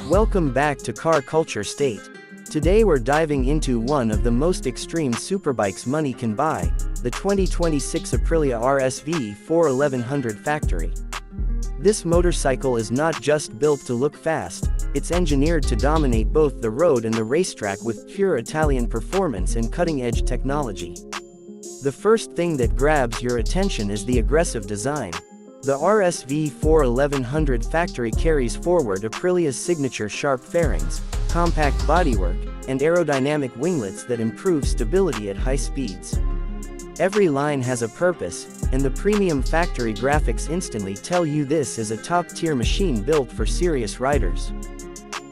Welcome back to Car Culture State. Today we're diving into one of the most extreme superbikes money can buy, the 2026 Aprilia RSV4 1100 Factory. This motorcycle is not just built to look fast, it's engineered to dominate both the road and the racetrack with pure Italian performance and cutting-edge technology. The first thing that grabs your attention is the aggressive design. The RSV4 1100 Factory carries forward Aprilia's signature sharp fairings, compact bodywork, and aerodynamic winglets that improve stability at high speeds. Every line has a purpose, and the premium factory graphics instantly tell you this is a top-tier machine built for serious riders.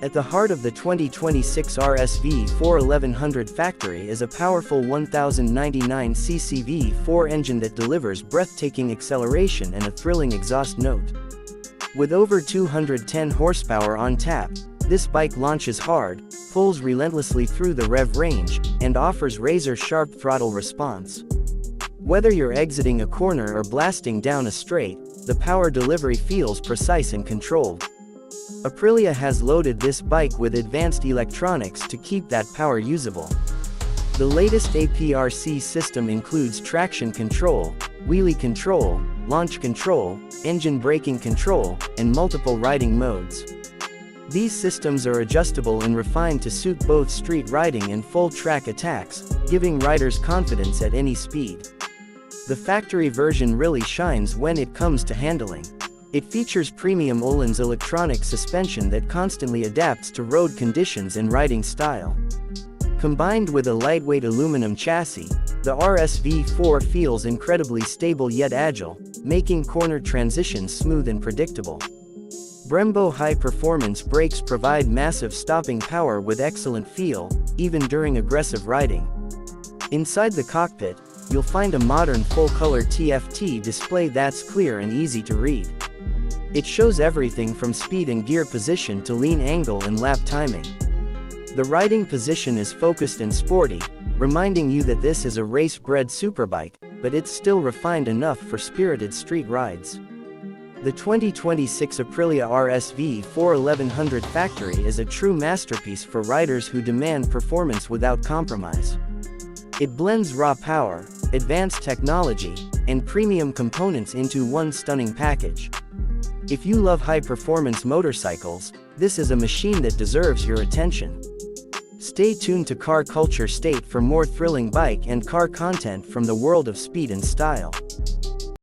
At the heart of the 2026 RSV4 1100 Factory is a powerful 1099cc V4 engine that delivers breathtaking acceleration and a thrilling exhaust note. With over 210 horsepower on tap, this bike launches hard, pulls relentlessly through the rev range, and offers razor-sharp throttle response. Whether you're exiting a corner or blasting down a straight, the power delivery feels precise and controlled. Aprilia has loaded this bike with advanced electronics to keep that power usable. The latest APRC system includes traction control, wheelie control, launch control, engine braking control, and multiple riding modes. These systems are adjustable and refined to suit both street riding and full-track attacks, giving riders confidence at any speed. The factory version really shines when it comes to handling. It features premium Öhlins electronic suspension that constantly adapts to road conditions and riding style. Combined with a lightweight aluminum chassis, the RSV4 feels incredibly stable yet agile, making corner transitions smooth and predictable. Brembo high-performance brakes provide massive stopping power with excellent feel, even during aggressive riding. Inside the cockpit, you'll find a modern full-color TFT display that's clear and easy to read. It shows everything from speed and gear position to lean angle and lap timing. The riding position is focused and sporty, reminding you that this is a race-bred superbike, but it's still refined enough for spirited street rides. The 2026 Aprilia RSV4 1100 Factory is a true masterpiece for riders who demand performance without compromise. It blends raw power, advanced technology, and premium components into one stunning package. If you love high-performance motorcycles, this is a machine that deserves your attention. Stay tuned to Car Culture State for more thrilling bike and car content from the world of speed and style.